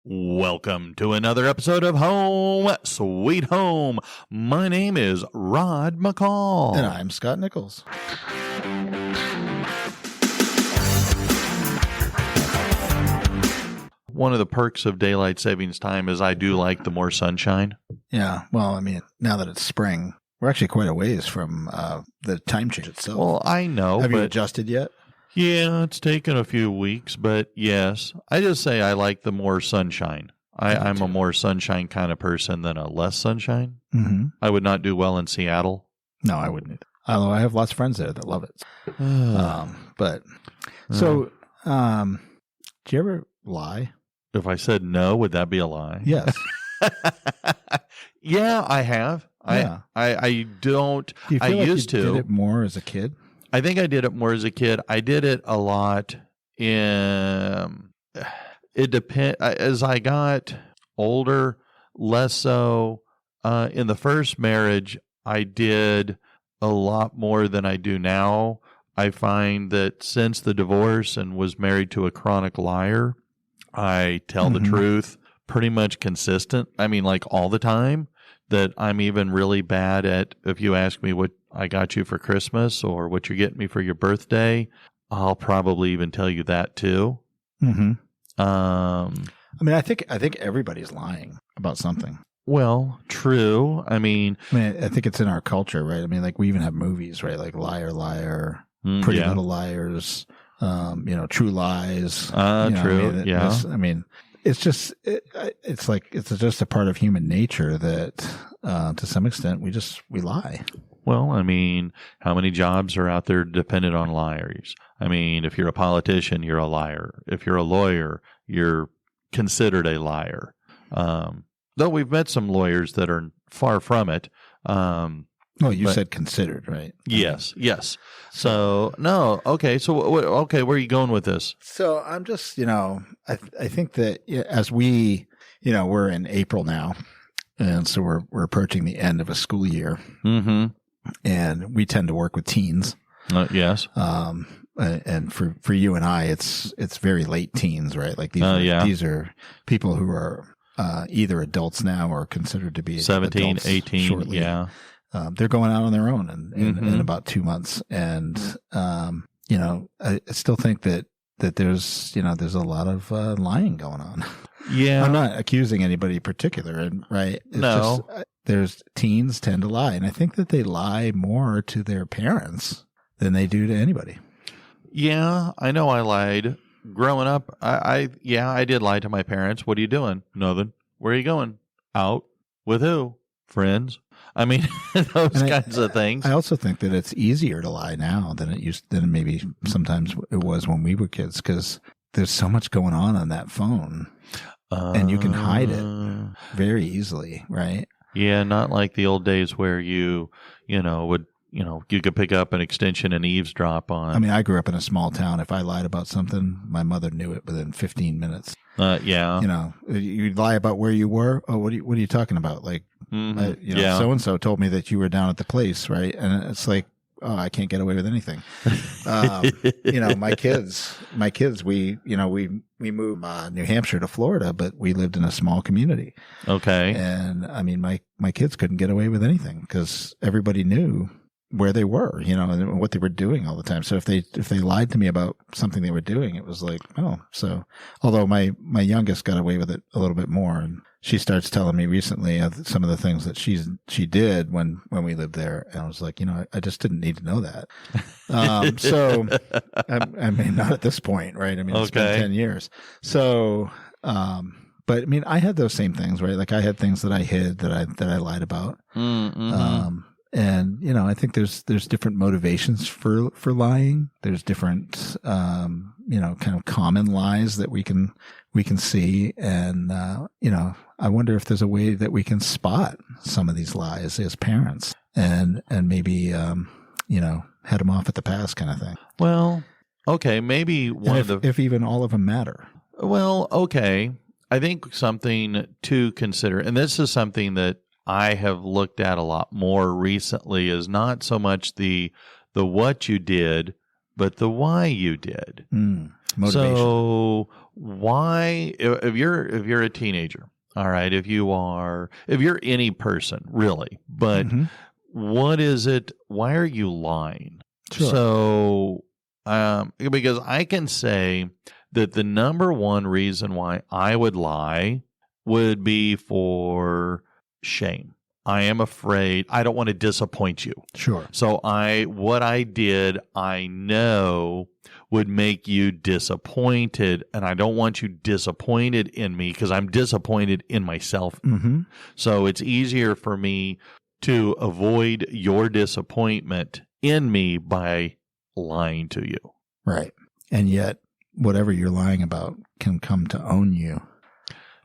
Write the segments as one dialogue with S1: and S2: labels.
S1: Welcome to another episode of Home Sweet Home. My name is Rod McCall.
S2: And I'm Scott Nichols.
S1: One of the perks of daylight savings time is I do like the more sunshine.
S2: Yeah, well, I mean, now that it's spring, we're actually quite a ways from the time change itself.
S1: Well, I know.
S2: Have you adjusted yet?
S1: Yeah, it's taken a few weeks, but yes. I just say I like the more sunshine. I'm a more sunshine kind of person than a less sunshine.
S2: Mm-hmm.
S1: I would not do well in Seattle.
S2: No, I wouldn't either. Although I have lots of friends there that love it. Do you ever lie?
S1: If I said no, would that be a lie?
S2: Yes.
S1: Yeah, I have.
S2: Yeah.
S1: I don't.
S2: Do you feel
S1: I
S2: like
S1: used
S2: you
S1: to.
S2: did it more as a kid?
S1: I think I did it more as a kid. I did it a lot in. It depend as I got older, less so. In the first marriage, I did a lot more than I do now. I find that since the divorce and was married to a chronic liar, I tell the truth pretty much consistent. I mean, like all the time. That I'm even really bad at, if you ask me what I got you for Christmas or what you're getting me for your birthday, I'll probably even tell you that too.
S2: Mm-hmm. I mean, I think everybody's lying about something.
S1: Well, true. I mean,
S2: I think it's in our culture, right? I mean, like we even have movies, right? Like Liar, Liar, Pretty Little Liars, True Lies.
S1: True.
S2: I mean, it's just it's just a part of human nature that to some extent we lie.
S1: Well, I mean, how many jobs are out there dependent on liars? I mean, if you're a politician, you're a liar. If you're a lawyer, you're considered a liar. Though we've met some lawyers that are far from it.
S2: Well, you said considered, right?
S1: Yes. So, no. Okay. So, where are you going with this?
S2: So I'm just, I think that as we, we're in April now, and so we're approaching the end of a school year, and we tend to work with teens.
S1: Yes.
S2: And for you and I, it's very late teens, right? Like these are people who are either adults now or considered to be
S1: 17,
S2: adults
S1: 18.
S2: shortly.
S1: Yeah.
S2: They're going out on their own in about 2 months. And, I still think that there's a lot of lying going on.
S1: Yeah.
S2: I'm not accusing anybody in particular, right? It's
S1: No.
S2: just, there's teens tend to lie. And I think that they lie more to their parents than they do to anybody.
S1: Yeah. I know I lied. Growing up, I did lie to my parents. What are you doing? Nothing. Where are you going? Out. With who? Friends. I mean, those kinds of things.
S2: I also think that it's easier to lie now than maybe sometimes it was when we were kids, because there's so much going on that phone, and you can hide it very easily, right?
S1: Yeah, not like the old days where you could pick up an extension and eavesdrop on.
S2: I mean, I grew up in a small town. If I lied about something, my mother knew it within 15 minutes.
S1: Yeah.
S2: You'd lie about where you were. Oh, what are you talking about? Like, so-and-so told me that you were down at the place, right? And it's like, oh, I can't get away with anything. My kids, we moved New Hampshire to Florida, but we lived in a small community.
S1: Okay.
S2: And I mean, my kids couldn't get away with anything because everybody knew where they were, and what they were doing all the time. So if they lied to me about something they were doing, it was like, although my youngest got away with it a little bit more, and she starts telling me recently of some of the things that she did when we lived there. And I was like, I just didn't need to know that. So I mean, not at this point, right? I mean, it's been 10 years. So, but I mean, I had those same things, right? Like I had things that I hid that I lied about. And, I think there's different motivations for lying. There's different, kind of common lies that we can see. And, I wonder if there's a way that we can spot some of these lies as parents and maybe, head them off at the pass kind of thing.
S1: Well, okay. Maybe
S2: if even all of them matter.
S1: Well, okay. I think something to consider, and this is something that I have looked at a lot more recently, is not so much the what you did, but the why you did.
S2: Motivation.
S1: So why, if you're a teenager, all right, if you're any person really, but
S2: Mhm.
S1: what is it? Why are you lying?
S2: Sure.
S1: So, because I can say that the number one reason why I would lie would be for shame. I am afraid. I don't want to disappoint you.
S2: Sure.
S1: So what I did, I know would make you disappointed, and I don't want you disappointed in me because I'm disappointed in myself.
S2: Mm-hmm.
S1: So it's easier for me to avoid your disappointment in me by lying to you.
S2: Right. And yet, whatever you're lying about can come to own you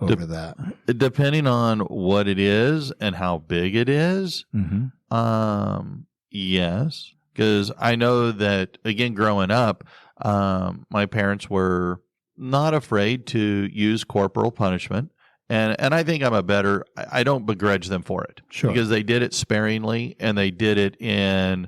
S2: over that.
S1: Depending on what it is and how big it is.
S2: Mm-hmm.
S1: Yes. Because I know that, again, growing up, my parents were not afraid to use corporal punishment. And I think I don't begrudge them for it.
S2: Sure.
S1: Because they did it sparingly, and they did it in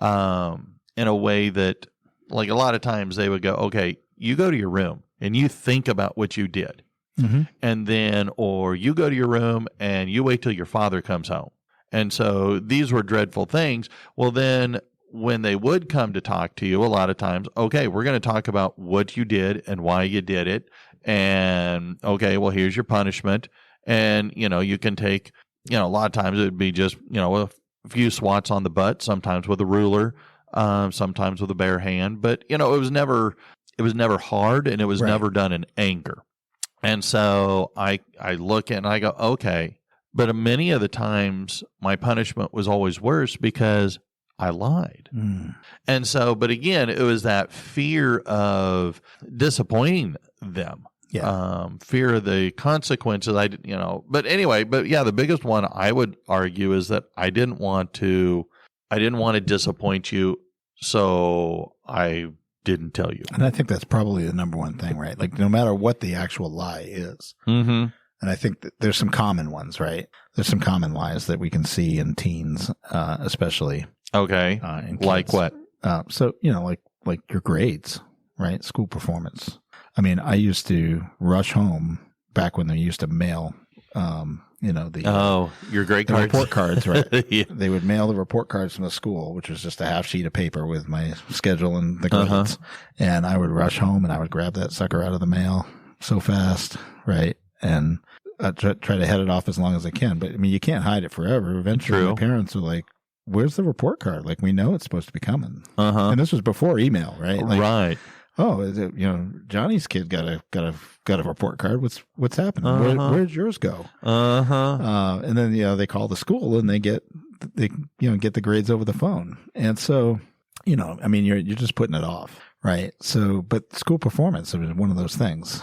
S1: a way that, like, a lot of times they would go, okay, you go to your room and you think about what you did.
S2: Mm-hmm.
S1: And then, or you go to your room and you wait till your father comes home. And so these were dreadful things. Well, then when they would come to talk to you, a lot of times, okay, we're going to talk about what you did and why you did it. And okay, well, here's your punishment. And, you can take, a lot of times it would be just, a few swats on the butt, sometimes with a ruler, sometimes with a bare hand. But, it was never hard, and it was never done in anger. And so I look at it and I go, okay. But many of the times my punishment was always worse because I lied.
S2: Mm.
S1: And so, but again, it was that fear of disappointing them.
S2: Yeah.
S1: Fear of the consequences. But anyway, the biggest one I would argue is that I didn't want to disappoint you. So I didn't tell you.
S2: And I think that's probably the number one thing, right? Like, no matter what the actual lie is.
S1: Mm-hmm.
S2: And I think that there's some common ones, right? There's some common lies that we can see in teens, especially.
S1: Okay.
S2: In
S1: like what?
S2: So, like your grades, right? School performance. I mean, I used to rush home back when they used to mail,
S1: your grade
S2: the
S1: cards,
S2: report cards, right?
S1: Yeah.
S2: They would mail the report cards from the school, which was just a half sheet of paper with my schedule and the grades.
S1: Uh-huh.
S2: And I would rush home and I would grab that sucker out of the mail so fast, right? And try to head it off as long as I can. But I mean, you can't hide it forever. Eventually,
S1: True.
S2: my parents were like, "Where's the report card? Like, we know it's supposed to be coming."
S1: Uh-huh.
S2: And this was before email, right? Like,
S1: right.
S2: oh, is it, Johnny's kid got a report card. What's happening?
S1: Uh-huh.
S2: Where'd yours go?
S1: Uh-huh.
S2: And then they call the school and they get the grades over the phone. And so, I mean, you're just putting it off, right? So, but school performance is one of those things.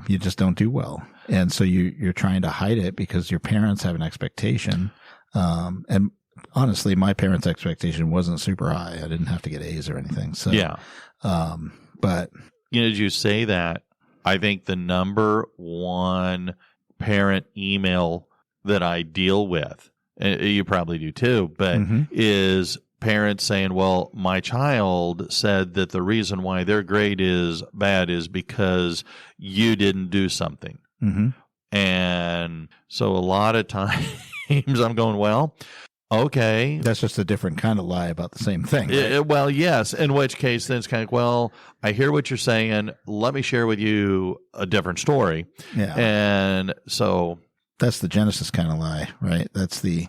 S2: You just don't do well, and so you're trying to hide it because your parents have an expectation. And honestly, my parents' expectation wasn't super high. I didn't have to get A's or anything. So
S1: yeah.
S2: But
S1: as you say that, I think the number one parent email that I deal with, and you probably do too, but is parents saying, well, my child said that the reason why their grade is bad is because you didn't do something.
S2: Mm-hmm.
S1: And so a lot of times I'm going, well, okay.
S2: That's just a different kind of lie about the same thing. Right?
S1: Well, yes. In which case, then it's kind of, well, I hear what you're saying. Let me share with you a different story.
S2: Yeah.
S1: And so
S2: that's the Genesis kind of lie, right? That's the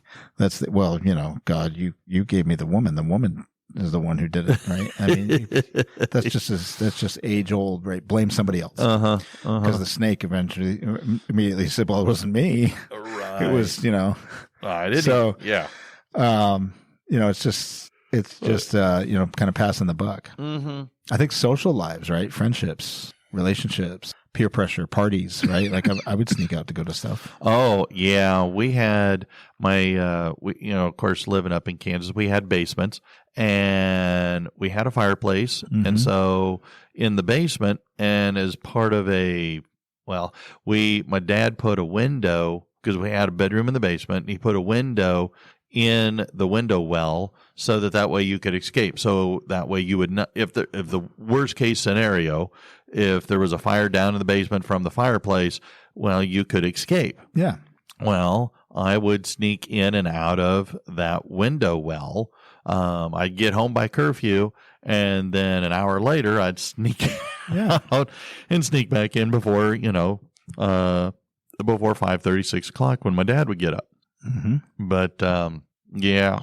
S2: well, God, you gave me the woman. The woman is the one who did it, right? I mean, that's just age old, right? Blame somebody else. Because the snake eventually immediately said, well, it wasn't me.
S1: Right.
S2: It was,
S1: I didn't.
S2: So,
S1: yeah.
S2: It's just kind of passing the buck.
S1: Mm-hmm.
S2: I think social lives, right? Friendships, relationships, peer pressure, parties, right? Like I would sneak out to go to stuff.
S1: Oh yeah, we had of course, living up in Kansas, we had basements and we had a fireplace, and so in the basement, and as part of my dad put a window because we had a bedroom in the basement, and he put a window in the window well so that way you could escape. So that way you would not, if the worst case scenario, if there was a fire down in the basement from the fireplace, well, you could escape.
S2: Yeah.
S1: Well, I would sneak in and out of that window well. I'd get home by curfew, and then an hour later, I'd sneak out and sneak back in before 5:30, 6 o'clock when my dad would get up.
S2: Mm-hmm.
S1: But yeah,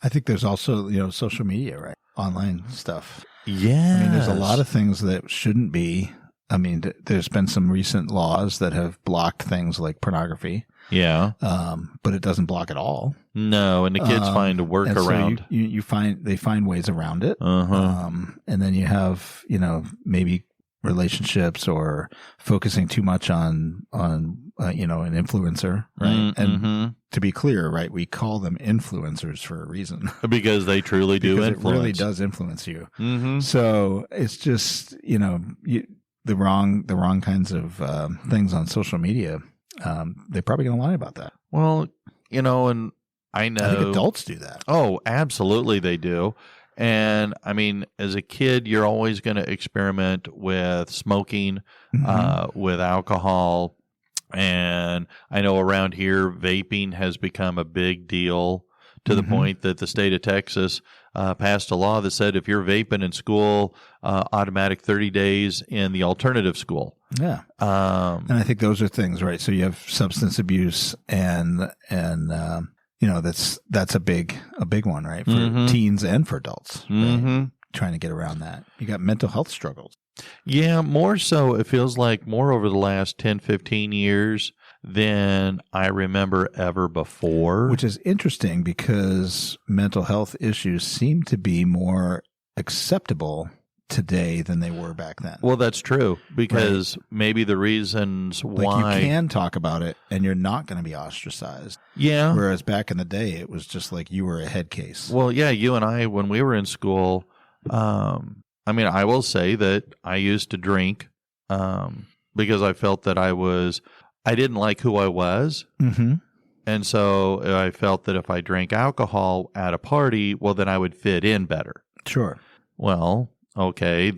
S2: I think there's also social media, right? Online stuff.
S1: Yeah,
S2: I mean, there's a lot of things that shouldn't be. I mean, there's been some recent laws that have blocked things like pornography.
S1: Yeah.
S2: But it doesn't block it all.
S1: No, and the kids find a workaround.
S2: So they find ways around it.
S1: Uh-huh.
S2: And then you have, maybe relationships or focusing too much on an influencer, right?
S1: Mm-hmm.
S2: And to be clear, right, we call them influencers for a reason.
S1: Because they truly do influence.
S2: It really does influence you.
S1: Mm-hmm.
S2: So it's just, the wrong kinds of things on social media. They're probably going to lie about that.
S1: Well, and I know.
S2: I think adults do that.
S1: Oh, absolutely they do. And I mean, as a kid, you're always going to experiment with smoking, with alcohol. And I know around here, vaping has become a big deal to the point that the state of Texas passed a law that said if you're vaping in school, automatic 30 days in the alternative school.
S2: Yeah. And I think those are things, right? So you have substance abuse and that's a big one, right? For teens and for adults, right? Trying to get around that. You got mental health struggles.
S1: Yeah, more so. It feels like more over the last 10, 15 years than I remember ever before.
S2: Which is interesting because mental health issues seem to be more acceptable today than they were back then.
S1: Well, that's true because maybe the reasons why
S2: you can talk about it and you're not going to be ostracized.
S1: Yeah.
S2: Whereas back in the day, it was just like you were a head case.
S1: Well, yeah, you and I, when we were in school, I will say that I used to drink because I felt that I didn't like who I was.
S2: Mm-hmm.
S1: And so I felt that if I drank alcohol at a party, well, then I would fit in better.
S2: Sure.
S1: Well, okay,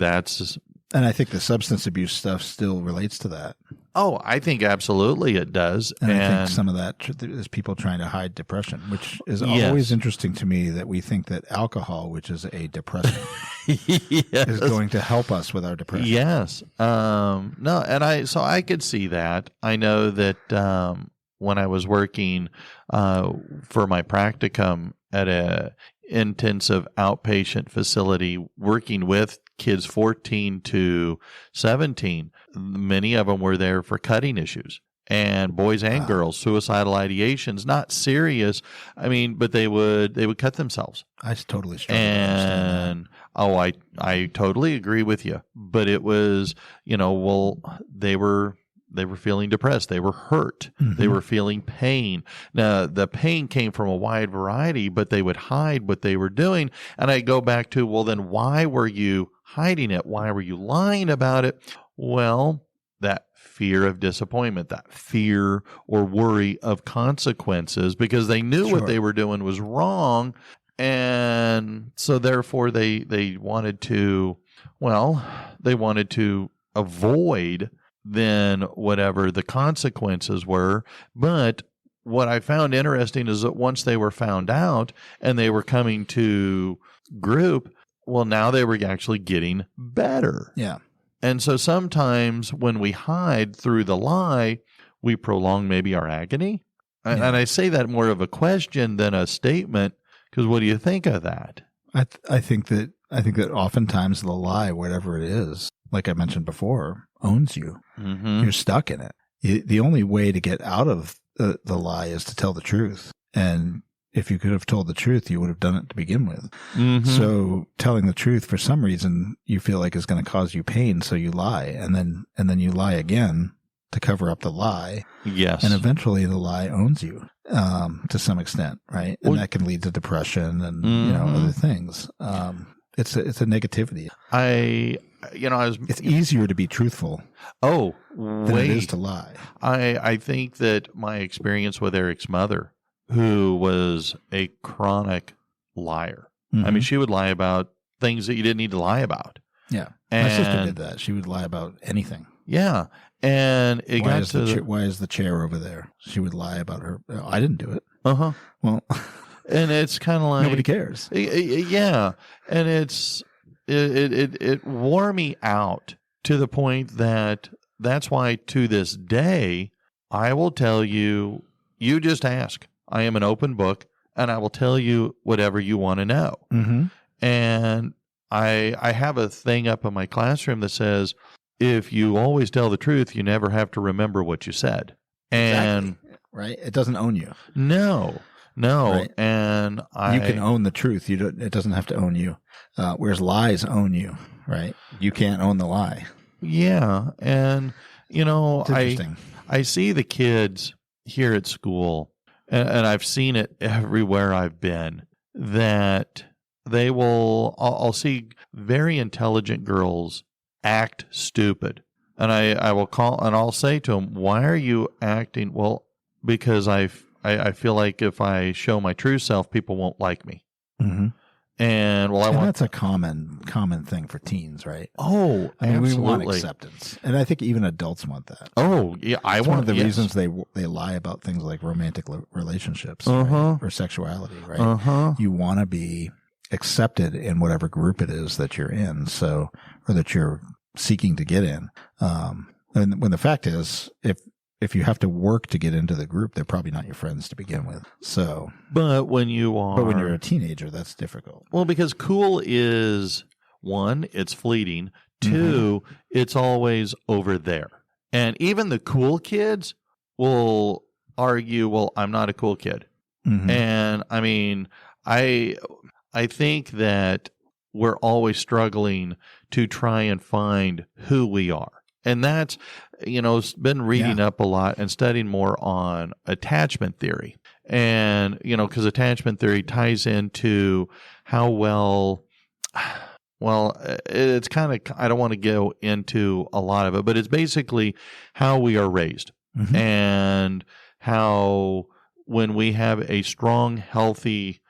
S1: and
S2: I think the substance abuse stuff still relates to that.
S1: Oh, I think absolutely it does.
S2: And I think some of that is people trying to hide depression, which is always interesting to me that we think that alcohol, which is a depressant, is going to help us with our depression.
S1: Yes. No, and I could see that. I know that when I was working for my practicum at a intensive outpatient facility working with kids 14 to 17, many of them were there for cutting issues and boys and girls, suicidal ideations, not serious. I mean, but they would cut themselves.
S2: I totally struggle to understand that.
S1: I totally agree with you. But it was, they were feeling depressed. They were hurt. Mm-hmm. They were feeling pain. Now, the pain came from a wide variety, but they would hide what they were doing. And I go back to, well, then why were you hiding it? Why were you lying about it? Well, that fear of disappointment, that fear or worry of consequences, because they knew what they were doing was wrong. And so therefore they wanted to avoid then whatever the consequences were. But what I found interesting is that once they were found out and they were coming to group, well, now they were actually getting better.
S2: Yeah.
S1: And so sometimes when we hide through the lie, we prolong maybe our agony. Yeah. And I say that more of a question than a statement, because what do you think of that?
S2: I think that oftentimes the lie, whatever it is, like I mentioned before, owns you. Mm-hmm. You're stuck in it. The only way to get out of the lie is to tell the truth. And if you could have told the truth, you would have done it to begin with. Mm-hmm. So telling the truth for some reason you feel like is going to cause you pain, so you lie, and then you lie again to cover up the lie.
S1: Yes.
S2: And eventually the lie owns you to some extent, right? And that can lead to depression and other things. It's a negativity. It's easier to be truthful.
S1: Oh,
S2: than it is to lie.
S1: I think that my experience with Eric's mother who was a chronic liar.
S2: Mhm.
S1: I mean, she would lie about things that you didn't need to lie about.
S2: Yeah.
S1: And
S2: My sister did that. She would lie about anything.
S1: Yeah. And it
S2: Why
S1: got
S2: is
S1: to the,
S2: why is the chair over there? She would lie about her. Oh, I didn't do it.
S1: uh-huh.
S2: Well,
S1: And it's kind of like
S2: nobody cares.
S1: Yeah. And it wore me out to the point that that's why to this day, I will tell you, you just ask. I am an open book and I will tell you whatever you want to know.
S2: Mm-hmm.
S1: And I have a thing up in my classroom that says, if you always tell the truth, you never have to remember what you said. And
S2: Exactly. Right? It doesn't own you.
S1: no.
S2: Right.
S1: And
S2: You can own the truth. It doesn't have to own you. Whereas lies own you, right? You can't own the lie.
S1: yeah. And,
S2: It's interesting.
S1: I see the kids here at school, and I've seen it everywhere I've been, that they will, I'll see very intelligent girls act stupid. And I will call and I'll say to them, why are you acting? Well, because I feel like if I show my true self, people won't like me.
S2: Mm-hmm.
S1: And well,
S2: that's a common thing for teens, right?
S1: Oh,
S2: I mean,
S1: absolutely.
S2: we want acceptance, and I think even adults want that.
S1: Oh, yeah,
S2: It's one of the reasons they lie about things like romantic relationships right? Or sexuality, right?
S1: Uh-huh.
S2: You want to be accepted in whatever group it is that you're in, or that you're seeking to get in. And when the fact is, if you have to work to get into the group, they're probably not your friends to begin with. So,
S1: but when you're
S2: a teenager, that's difficult.
S1: Well, because cool is one, it's fleeting. Two, it's always over there. And even the cool kids will argue, well, I'm not a cool kid.
S2: Mm-hmm.
S1: And I mean, I think that we're always struggling to try and find who we are. And that's, been reading up a lot and studying more on attachment theory. And, because attachment theory ties into how well, it's kind of, I don't want to go into a lot of it, but it's basically how we are raised and how when we have a strong, healthy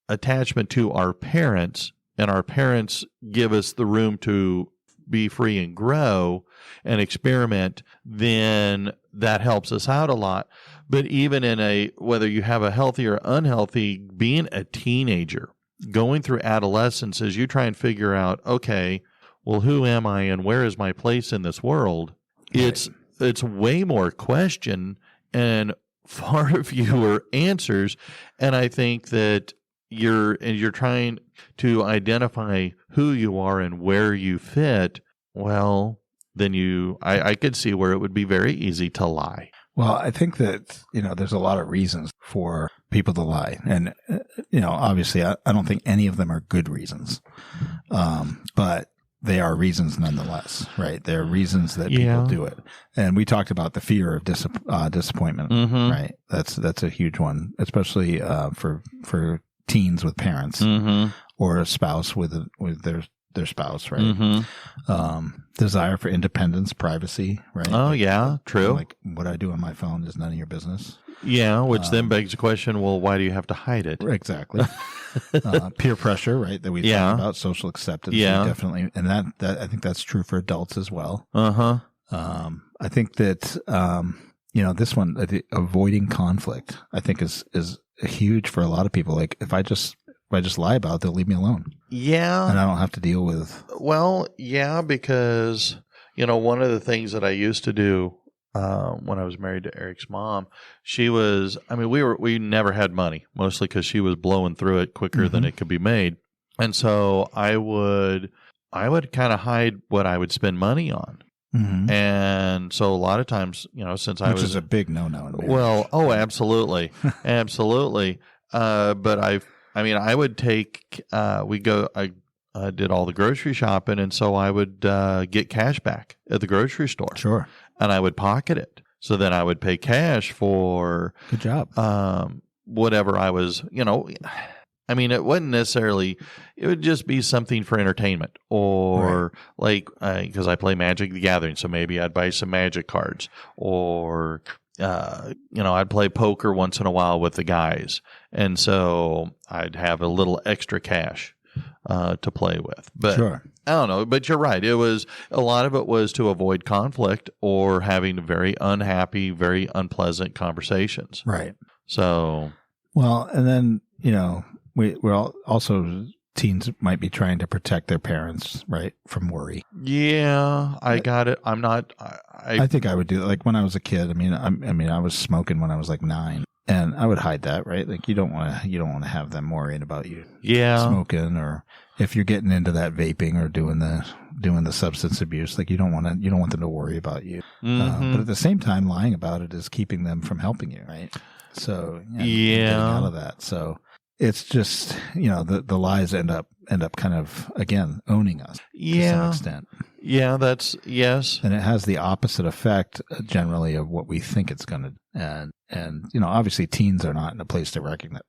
S1: attachment to our parents, and our parents give us the room to be free and grow and experiment, then that helps us out a lot. But even whether you have a healthy or unhealthy, being a teenager, going through adolescence, as you try and figure out, okay, well, who am I and where is my place in this world? Right. It's way more question and far fewer answers. And I think that you're trying to identify who you are and where you fit, well, then I could see where it would be very easy to lie.
S2: Well, I think that, there's a lot of reasons for people to lie. And, obviously I don't think any of them are good reasons. But they are reasons nonetheless, right? They're reasons that people do it. And we talked about the fear of disappointment, right? That's a huge one, especially for teens with parents or a spouse with their spouse, right? Desire for independence, privacy, right?
S1: Oh, yeah, true.
S2: Like what I do on my phone is none of your business.
S1: Yeah, which then begs the question, well, why do you have to hide it?
S2: Exactly. Peer pressure, right? That we talked about, social acceptance.
S1: Yeah.
S2: Definitely. And that I think that's true for adults as well.
S1: Uh-huh.
S2: I think that, this one, avoiding conflict, I think is huge for a lot of people. Like if I just lie about it, they'll leave me alone.
S1: Yeah.
S2: And I don't have to deal with.
S1: Well, yeah, because, one of the things that I used to do when I was married to Eric's mom, we never had money, mostly because she was blowing through it quicker than it could be made. And so I would kind of hide what I would spend money on. Mm-hmm. And so a lot of times, which
S2: is a big no-no in marriage.
S1: Well, oh, absolutely. Absolutely. But I would take, I did all the grocery shopping, and so I would get cash back at the grocery store.
S2: Sure.
S1: And I would pocket it. So then I would pay cash for
S2: good job.
S1: Whatever I was, it wasn't necessarily, it would just be something for entertainment or because I play Magic the Gathering. So maybe I'd buy some Magic cards or, I'd play poker once in a while with the guys. And so I'd have a little extra cash to play with. But
S2: Sure.
S1: I don't know. But you're right. It was a lot of it was to avoid conflict or having very unhappy, very unpleasant conversations.
S2: Right.
S1: So,
S2: Well, and then, we're all also teens might be trying to protect their parents, right, from worry.
S1: yeah, I got it. I'm not.
S2: I think I would do like when I was a kid. I was smoking when I was like 9, and I would hide that, right? Like you don't want to have them worrying about you
S1: Yeah.
S2: smoking, or if you're getting into that vaping or doing the substance abuse, like you don't want them to worry about you.
S1: Mhm.
S2: But at the same time, lying about it is keeping them from helping you, right? So
S1: Yeah.
S2: getting out of that. So it's just the lies end up kind of again owning us to some extent.
S1: Yeah, that's yes.
S2: And it has the opposite effect generally of what we think it's going to. And obviously teens are not in a place to recognize.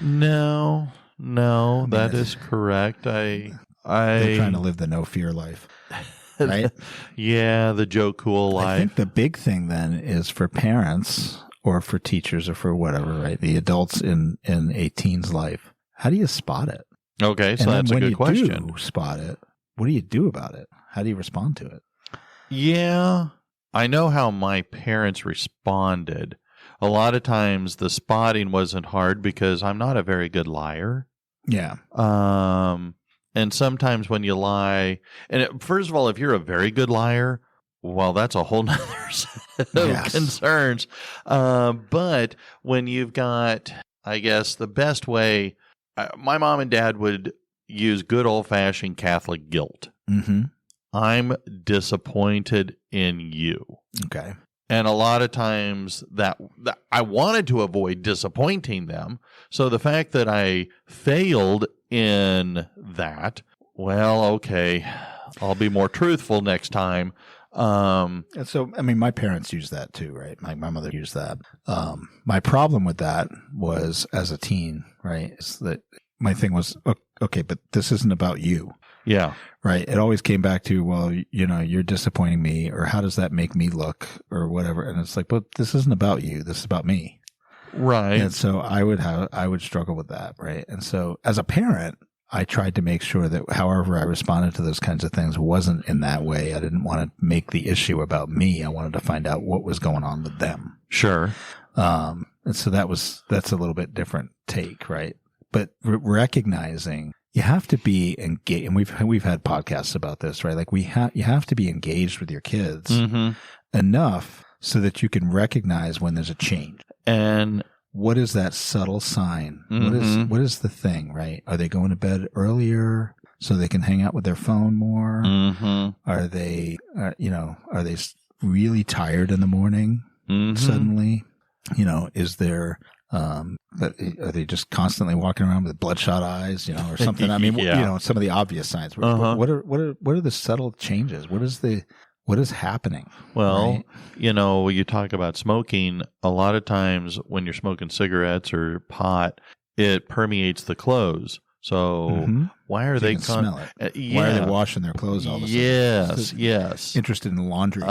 S1: No, that is correct.
S2: They're trying to live the no fear life, right?
S1: Yeah, the Joe Cool life.
S2: I think the big thing then is for parents or for teachers or for whatever, right? The adults in a teen's life. How do you spot it?
S1: Okay, so
S2: And
S1: that's a
S2: then
S1: good
S2: when you
S1: question.
S2: do spot it, what do you do about it? How do you respond to it?
S1: Yeah, I know how my parents responded. A lot of times the spotting wasn't hard because I'm not a very good liar.
S2: Yeah.
S1: And sometimes when you lie, first of all, if you're a very good liar, well, that's a whole nother set of
S2: Yes.
S1: concerns. But when you've got, I guess, the best way, my mom and dad would use good old fashioned Catholic guilt.
S2: Mm-hmm.
S1: I'm disappointed in you.
S2: Okay.
S1: And a lot of times that I wanted to avoid disappointing them. So the fact that I failed in that, well, okay, I'll be more truthful next time.
S2: And so, my parents used that too, right? My mother used that. My problem with that was as a teen, right? Is that my thing was, okay, but this isn't about you.
S1: Yeah.
S2: Right. It always came back to, well, you're disappointing me, or how does that make me look, or whatever. And it's like, but this isn't about you. This is about me.
S1: Right.
S2: And so I would struggle with that. Right. And so as a parent, I tried to make sure that however I responded to those kinds of things wasn't in that way. I didn't want to make the issue about me. I wanted to find out what was going on with them.
S1: Sure.
S2: And so that's a little bit different take. Right. But recognizing you have to be engaged, and we've had podcasts about this, right? Like you have to be engaged with your kids enough so that you can recognize when there's a change.
S1: And
S2: What is that subtle sign? What is the thing, right? Are they going to bed earlier so they can hang out with their phone more? Are they, are they really tired in the morning suddenly? Is there, are they just constantly walking around with bloodshot eyes, or something?
S1: Yeah.
S2: Some of the obvious signs. What are the subtle changes? What is happening?
S1: Well,
S2: right?
S1: You talk about smoking. A lot of times when you're smoking cigarettes or pot, it permeates the clothes. So why are
S2: So
S1: they
S2: you can smell it?
S1: Yeah.
S2: Why are they washing their clothes all the time?
S1: Yes.
S2: Interested in laundry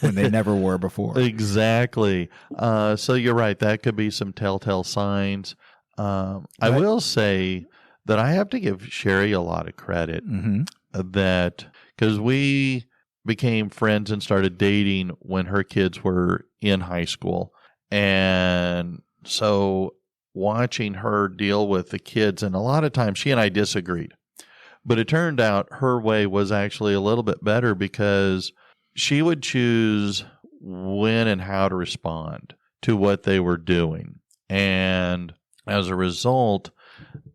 S2: when they never were before.
S1: Exactly. So you're right. That could be some telltale signs. I will say that I have to give Sherry a lot of credit that because we became friends and started dating when her kids were in high school. And so watching her deal with the kids, and a lot of times she and I disagreed. But it turned out her way was actually a little bit better because she would choose when and how to respond to what they were doing. And as a result,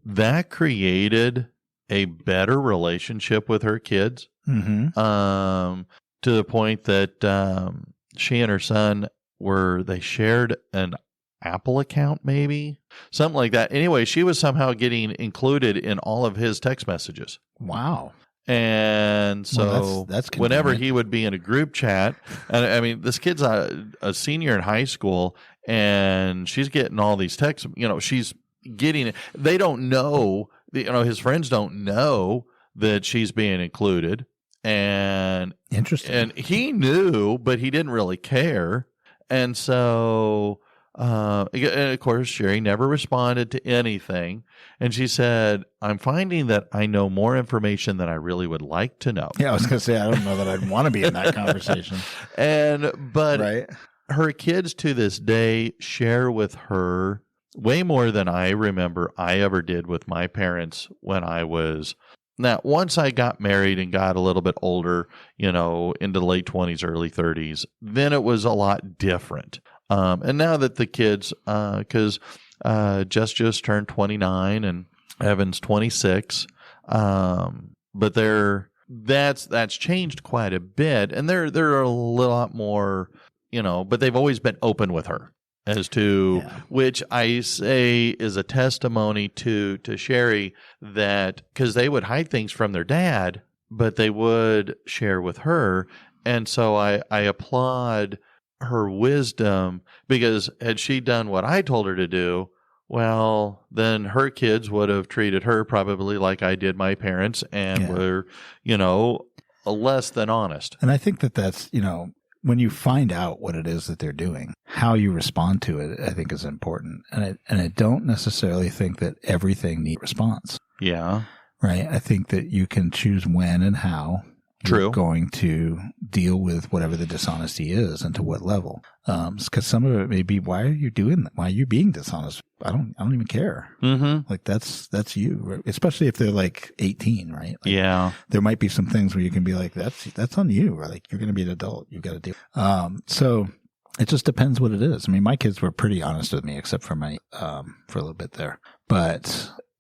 S1: that created a better relationship with her kids to the point that she and her son they shared an Apple account, maybe something like that. Anyway, she was somehow getting included in all of his text messages.
S2: Wow.
S1: And so
S2: that's
S1: whenever
S2: convenient.
S1: he would be in a group chat, and this kid's a senior in high school, and she's getting all these texts, she's getting it. They don't know, his friends don't know that she's being included. And
S2: interesting.
S1: And he knew, but he didn't really care. And so, and of course, Sherry never responded to anything. And she said, I'm finding that I know more information than I really would like to know.
S2: Yeah, I was going to say, I don't know that I'd want to be in that conversation.
S1: But
S2: right.
S1: Her kids to this day share with her way more than I remember I ever did with my parents when I was. Now, once I got married and got a little bit older, into the late 20s, early 30s, then it was a lot different. And now that the kids, because Jess just turned 29 and Evan's 26, but that's changed quite a bit, and they're a lot more, but they've always been open with her as to which I say is a testimony to Sherry, that because they would hide things from their dad, but they would share with her. And so I applaud her wisdom, because had she done what I told her to do, well, then her kids would have treated her probably like I did my parents, and were, less than honest.
S2: And I think that's, when you find out what it is that they're doing, how you respond to it, I think is important. And I don't necessarily think that everything needs response.
S1: Yeah.
S2: Right. I think that you can choose when and how you're going to deal with whatever the dishonesty is and to what level. Because some of it may be, why are you doing that? Why are you being dishonest? I don't even care.
S1: Mm-hmm.
S2: Like that's you, right? Especially if they're like 18, right? Like,
S1: yeah.
S2: There might be some things where you can be like, that's on you, right? Like, you're going to be an adult. You've got to do. So it just depends what it is. I mean, my kids were pretty honest with me, except for my, for a little bit there,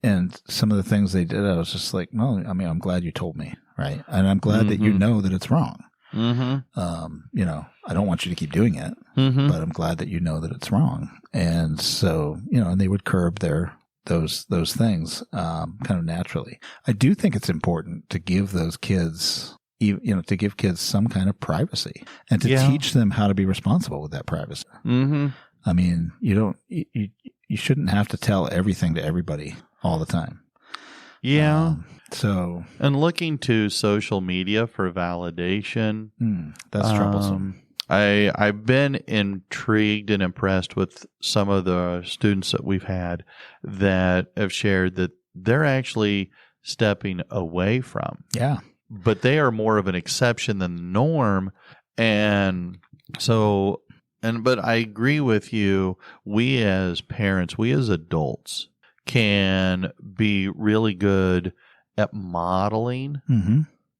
S2: and some of the things they did, I was just like, no, I mean, I'm glad you told me. Right. And I'm glad that you know that it's wrong.
S1: Mm-hmm.
S2: I don't want you to keep doing it, but I'm glad that you know that it's wrong. And so, and they would curb those things, kind of naturally. I do think it's important to give those kids, to give kids some kind of privacy and to teach them how to be responsible with that privacy.
S1: Mm-hmm.
S2: I mean, you shouldn't have to tell everything to everybody all the time.
S1: Yeah.
S2: And
S1: looking to social media for validation,
S2: that's troublesome.
S1: I've been intrigued and impressed with some of the students that we've had that have shared that they're actually stepping away from.
S2: Yeah.
S1: But they are more of an exception than the norm. And so, but I agree with you. We as parents, we as adults can be really good at modeling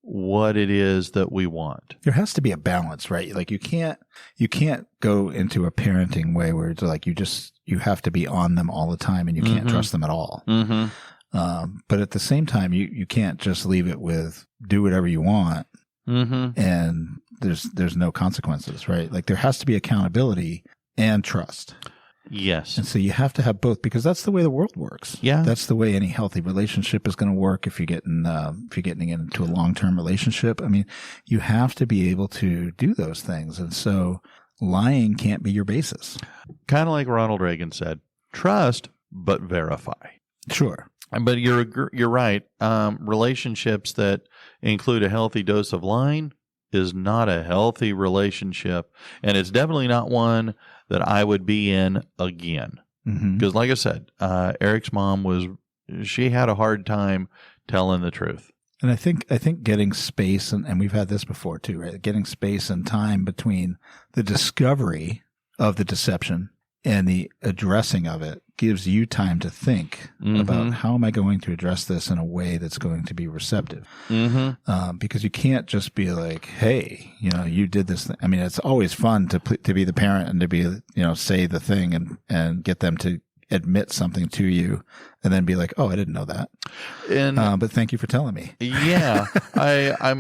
S1: what it is that we want.
S2: There has to be a balance, right? Like you can't go into a parenting way where it's like you have to be on them all the time and you can't trust them at all.
S1: Mm-hmm.
S2: But at the same time, you can't just leave it with do whatever you want and there's no consequences, right? Like there has to be accountability and trust.
S1: Yes.
S2: And so you have to have both, because that's the way the world works.
S1: Yeah.
S2: That's the way any healthy relationship is going to work. If you're getting into a long-term relationship, I mean, you have to be able to do those things. And so lying can't be your basis.
S1: Kind of like Ronald Reagan said, trust, but verify.
S2: Sure.
S1: But you're right. Relationships that include a healthy dose of lying is not a healthy relationship. And it's definitely not one that I would be in again. Because like I said, Eric's mom she had a hard time telling the truth.
S2: And I think getting space, and we've had this before too, right? Getting space and time between the discovery of the deception and the addressing of it gives you time to think about how am I going to address this in a way that's going to be receptive. Because you can't just be like, hey, you did this thing. I mean, it's always fun to be the parent and to be, say the thing and get them to admit something to you and then be like, oh, I didn't know that. And, but thank you for telling me.
S1: Yeah,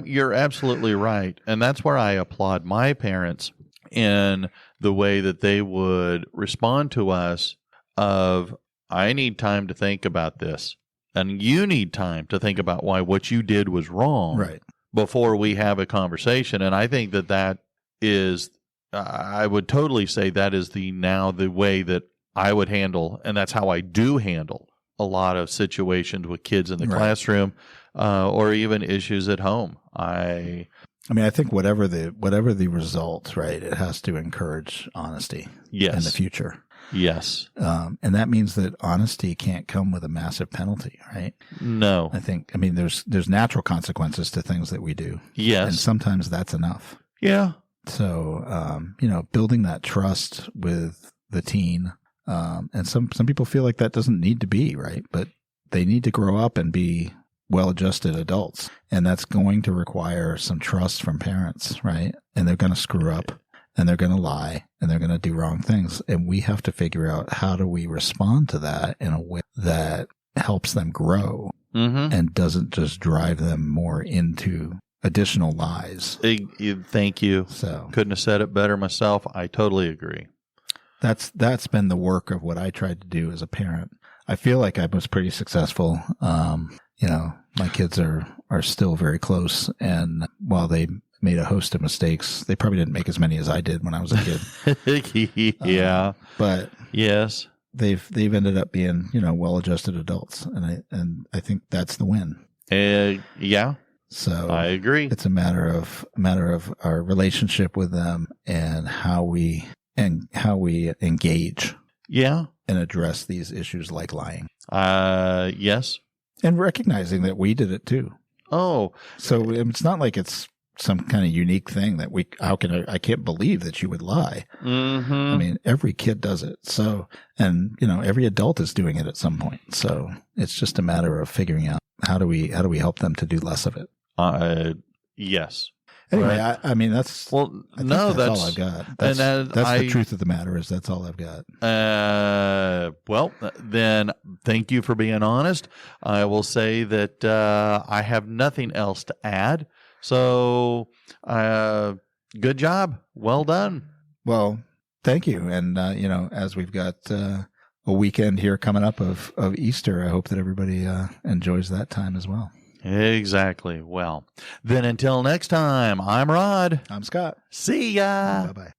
S1: you're absolutely right. And that's where I applaud my parents in the way that they would respond to us of, I need time to think about this. And you need time to think about why what you did was wrong,
S2: right,
S1: before we have a conversation. And I think that is, I would totally say that is the way that I would handle, and that's how I do handle a lot of situations with kids in the classroom, or even issues at home.
S2: I mean, I think whatever the result, right, it has to encourage honesty
S1: Yes.
S2: in the future.
S1: Yes.
S2: And that means that honesty can't come with a massive penalty, right?
S1: No.
S2: I mean, there's natural consequences to things that we do. And
S1: Yes.
S2: sometimes that's enough.
S1: Yeah.
S2: So, building that trust with the teen, and some people feel like that doesn't need to be, right? But they need to grow up and be well-adjusted adults. And that's going to require some trust from parents, right? And they're going to screw up. And they're going to lie, and they're going to do wrong things. And we have to figure out how do we respond to that in a way that helps them grow and doesn't just drive them more into additional lies.
S1: Thank you.
S2: So
S1: Couldn't have said it better myself. I totally agree.
S2: that's been the work of what I tried to do as a parent. I feel like I was pretty successful. My kids are still very close, and while they made a host of mistakes, they probably didn't make as many as I did when I was a kid.
S1: Yeah.
S2: But
S1: Yes.
S2: they've ended up being, well-adjusted adults. And I think that's the win.
S1: Yeah.
S2: So
S1: I agree.
S2: it's a matter of our relationship with them and how we engage
S1: Yeah.
S2: and address these issues like lying,
S1: Yes.
S2: and recognizing that we did it too.
S1: Oh,
S2: So it's not like it's some kind of unique thing that I can't believe that you would lie. I mean, every kid does it. So, and every adult is doing it at some point. So it's just a matter of figuring out how do we help them to do less of it.
S1: yes.
S2: Anyway,
S1: Right.
S2: I mean, that's all I've got. That's the truth of the matter is that's all I've got.
S1: Well, then thank you for being honest. I will say that I have nothing else to add. So, good job. Well done.
S2: Well, thank you. And, as we've got a weekend here coming up of Easter, I hope that everybody enjoys that time as well.
S1: Exactly. Well, then until next time, I'm Rod.
S2: I'm Scott.
S1: See ya.
S2: Bye-bye.